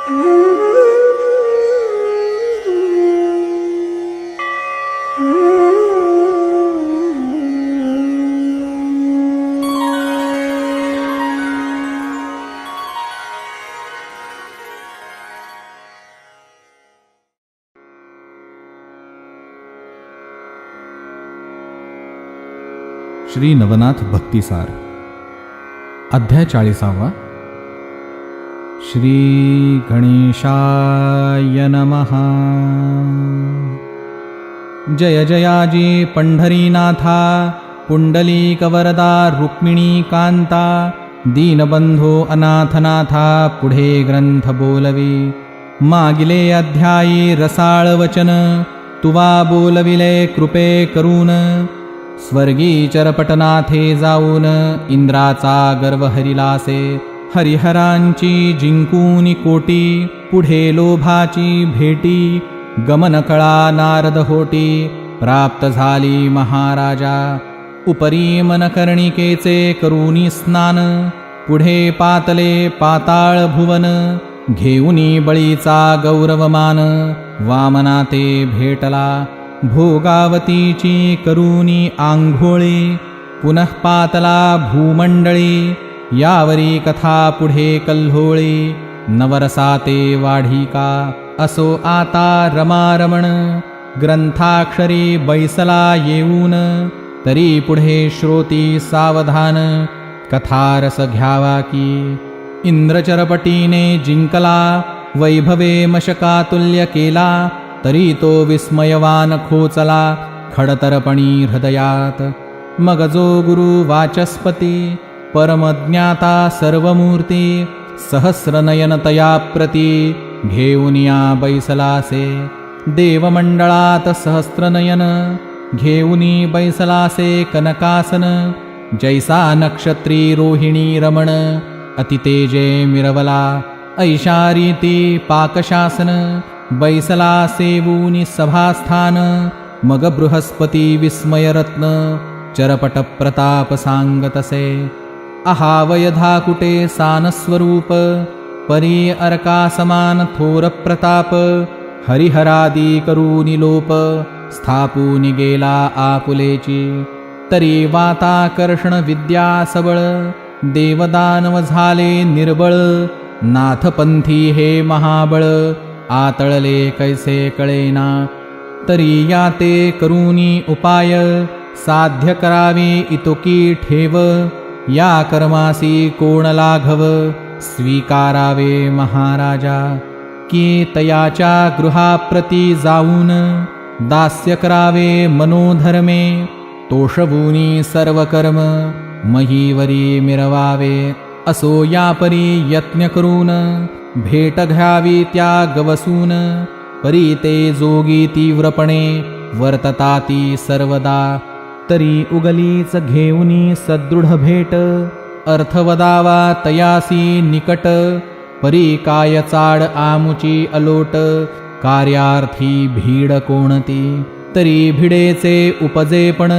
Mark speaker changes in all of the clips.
Speaker 1: श्री नवनाथ भक्तिसार अध्याय 40. श्री गणेशाय नमः. जय जयाजी पंढरीनाथा, पुंडलीकवरदा रुक्मिणी कांता, दीनबंधो अनाथनाथा, पुढे ग्रंथ बोलवी. मागिले अध्यायी रसाळ वचन, तुवा बोलविले कृपे करून. स्वर्गी चरपटनाथे जाऊन, इंद्राचा गर्व हरिलासे. हरिहरांची जिंकूनी कोटी, पुढे लोभाची भेटी. गमन कळा नारद होटी, प्राप्त झाली महाराजा. उपरी मनकर्णिकेचे करूनी स्नान, पुढे पातले पाताळ भुवन. घेऊनी बळीचा गौरवमान, वामना ते भेटला. भोगावतीची करूनी आंघोळी, पुनः पातला भूमंडळी. यावरी कथा पुढे कल्होळी, नवरसाते वाढिका. असो आता रमारमण, ग्रंथाक्षरी बैसला येऊन. तरी पुढे श्रोती सावधान, कथारस घ्यावा की. इंद्रचरपटीने जिंकला, वैभवे मशकातुल्य केला. तरी तो विस्मयवान खोचला, खडतरपणी हृदयात. मग जो गुरु वाचस्पती, परमज्ञाता सर्वमूर्ती. सहस्रनयन तया प्रती, घेऊनिया बैसलासे. देवमंडळात सहस्रनयन, घेऊनी बैसलासे कनकासन. जैसा नक्षत्री रोहिणी रमण, अतितेजे मिरवला. ऐशारीती पाकशासन, बैसला सेवूनी सभास्थान. मग बृहस्पती विस्मयरत्न, चरपट प्रताप सांगतसे. अहावयधा कुटे सानस्वरूप, परी अर्का समान थोर प्रताप. हरिहरादी करूनी लोप, स्थापूनी गेला आपुलेची. तरी वाताकर्षण विद्या सबळ, देवदानव झाले निर्बळ. नाथपंथी हे महाबळ, आतळले कैसे कळेना. तरी या ते करूनी उपाय, साध्य करावे इतोकी ठेव. या कर्मासी कोण लाघव, स्वीकारावे महाराजा. की तयाच्या गृहाप्रती जाऊन, दास्य करावे मनोधर्मे. तोषवूनी सर्व कर्म, महीवरी मिरवावे. असो यापरी यत्न करून, भेट घ्यावी त्या गवसून. परी ते जोगी तीव्रपणे, वर्तताती सर्वदा. तरी उगलीच घेऊनी सदृढ भेट, अर्थ वदावा तयासी निकट. परी काय चाड आमुची अलोट, कार्यार्थी भीड कोणती. तरी भिडेचे उपजेपण,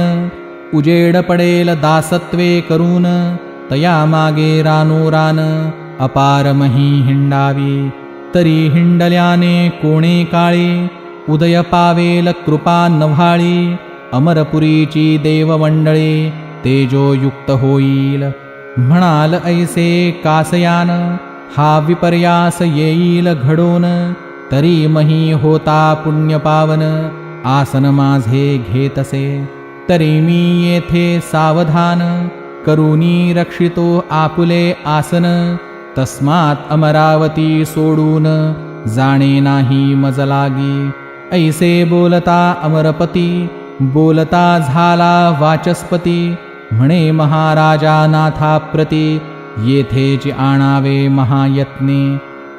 Speaker 1: उजेड पडेल दासत्वे करून. तया मागे रानोरान, अपारमही हिंडावी. तरी हिंडल्याने कोणे काळी, उदय पावेल कृपा नव्हाळी. अमरपुरीची देवमंडळी, तेजोयुक्त होईल. म्हणाल ऐसे कासयान, हा विपर्यास येईल घडोन. तरी मही होता पुण्यपावन, आसन माझे घेतसे. तरी मी येथे सावधान, करूनी रक्षितो आपुले आसन. तस्मात् अमरावती सोडून, जाणे नाही मज लागी. ऐसे बोलता अमरपती, बोलता झाला वाचस्पती. म्हणे महाराजा नाथाप्रती, येथेची आणावे महायत्ने.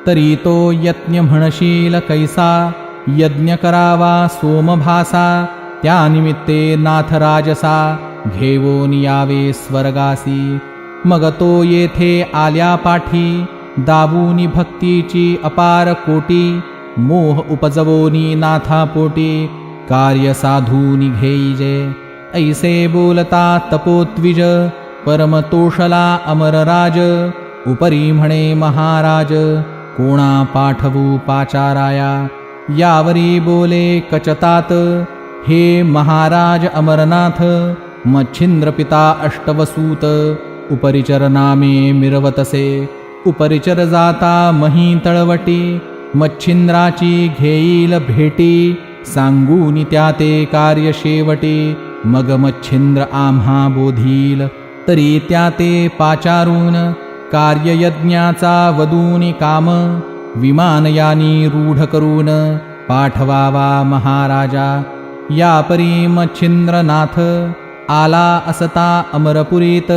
Speaker 1: तरी तो यज्ञ म्हणशील कैसा, यज्ञ करावा सोमभासा. त्यानिमित्ते नाथराजसा, घेऊन यावे स्वर्गासी. मग तो येथे आल्या पाठी, दाबूनी भक्तीची अपार कोटी. मोह उपजवोनी नाथापोटी, कार्य साधूनी घेईजे. ऐसे बोलता तपोत्विज, परमतोषला अमरराज. उपरी म्हणे महाराज, कोणा पाठवू पाचाराया. यावरी बोले कचतात, हे महाराज अमरनाथ. मच्छिंद्र पिता अष्टवसूत, उपरिचर नामे मिरवतसे. उपरिचर जाता मही तळवटी, मच्छिंद्राची घेईल भेटी. सांगूनी त्या ते कार्य शेवटी, मग मच्छिंद्र आम्हा बोधील. तरी त्या ते पाचारून, कार्ययज्ञाचा वदूनी काम. विमानयानी रूढ करून, पाठवावा महाराजा. या परी मच्छिंद्रनाथ, आला असता अमरपुरीत.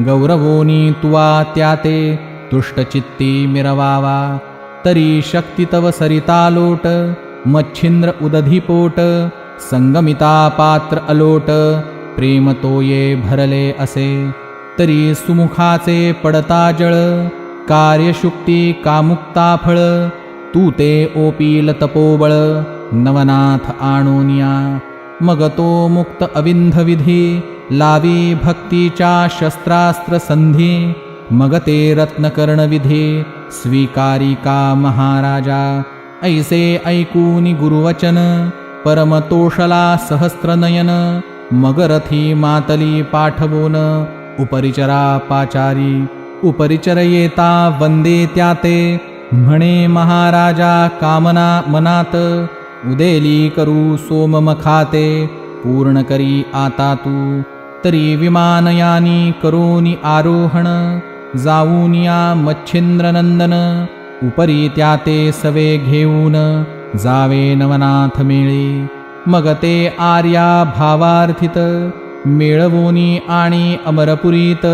Speaker 1: गौरवोनी तुवा त्या ते, तुष्टचित्ती मिरवावा. तरी शक्ती तव सरिता लोट, मच्छिंद्र उदधिपोट. संगमिता पात्र अलोट, प्रेम तोये भरले असे. तरी सुमुखाचे पडता जळ, कार्यशुक्ती कामुक्ता फळ. तू ते ओपील तपोबळ, नवनाथ आणोनिया. मग तो मुक्त अविंध विधी, लावी भक्तीच्या शस्त्रास्त्र संधी. मग ते रत्नकर्ण विधी, स्वीकारिका महाराजा. ऐसे ऐकूनी गुरुवचन, परमतोषला सहस्त्रनयन. मग रथी मातली पाठवून, उपरिचरा पाचारी. उपरिचर येता वंदे त्या ते, म्हणे महाराजा कामना मनात. उदेली करू सोममखाते, पूर्ण करी आता तू. तरी विमानयानी करोनी आरोहण, जाऊन या मच्छिंद्रनंदन. उपरी त्या ते सवे घेऊन, जावे नवनाथ मेळी. मग ते आर्या भावार्थित, मेळवोनी आणि अमरपुरीत.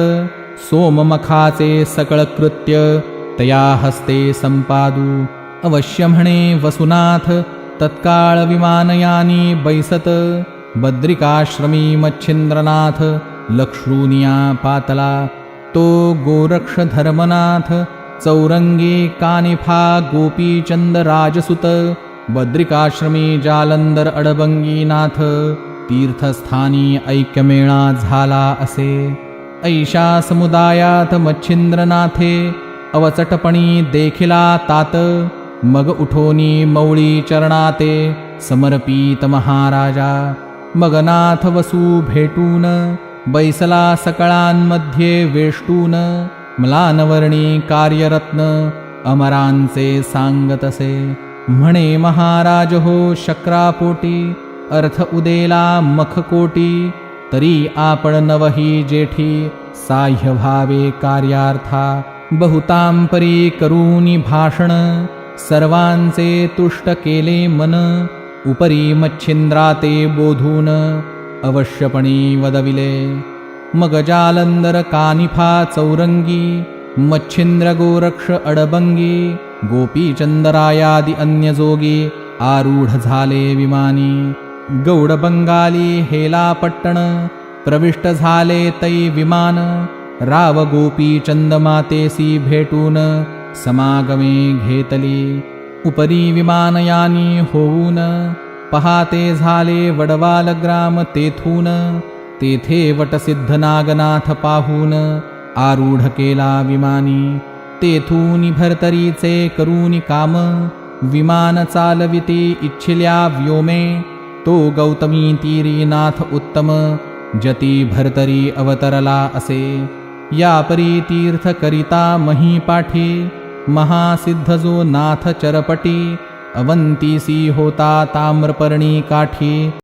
Speaker 1: सोममखाचे सकळ कृत्य, तया हस्ते संपादू. अवश्य म्हणे वसुनाथ, तत्काळ विमानयानी बैसत. बद्रिकाश्रमी मच्छिंद्रनाथ, लक्ष्रूनिया पातला. तो गोरक्ष धर्मनाथ, चौरंगी कानिफा गोपीचंद राजसुत. बद्रिकाश्रमी जालंधर अडबंगीनाथ, तीर्थस्थानी ऐक्यमेळा झाला असे. ऐशा समुदायात मच्छिंद्रनाथे, अवचटपणी देखिला तात. मग उठोनी मौळी चरणाते, समर्पित महाराजा. मग नाथ वसू भेटून, बैसला सकळांमध्ये वेष्टून. म्लानवर्णी कार्यरत्न, अमरांचे सांगतसे. म्हणे महाराज हो शक्रापोटी, अर्थ उदेला मखकोटी. तरी आपण नवही जेठी, साह्य व्हावे कार्यार्था. बहुतांपरी करूनी भाषण, सर्वांचे तुष्ट केले मन. उपरी मच्छिंद्राते बोधून, अवश्यपणी वदविले. मग जालंधर कानिफा चौरंगी, मच्छिंद्र गोरक्ष अडबंगी. गोपीचंदरायादि अन्य जोगी, आरूढ झाले विमानी. गौड बंगाली हेलापट्टण, प्रविष्ट झाले तै विमान. राव गोपीचंद मातेसी भेटून, समागमे घेतली. उपरी विमानयानी होऊन, पहाते झाले वडवाल ग्राम तेथून. तेथे वटसिद्ध नागनाथ पाहून, आरूढ केला विमानी. तेथून भरतरीचे करूनी काम, विमान चालविते इच्छिल्या व्योमे. तो गौतमी तीरी नाथ उत्तम, जती भरतरी अवतरला असे. या परी तीर्थ करिता महीपाठी, महासिद्ध जो नाथ चरपटी. अवंतीसी होता ताम्रपर्णी काठी.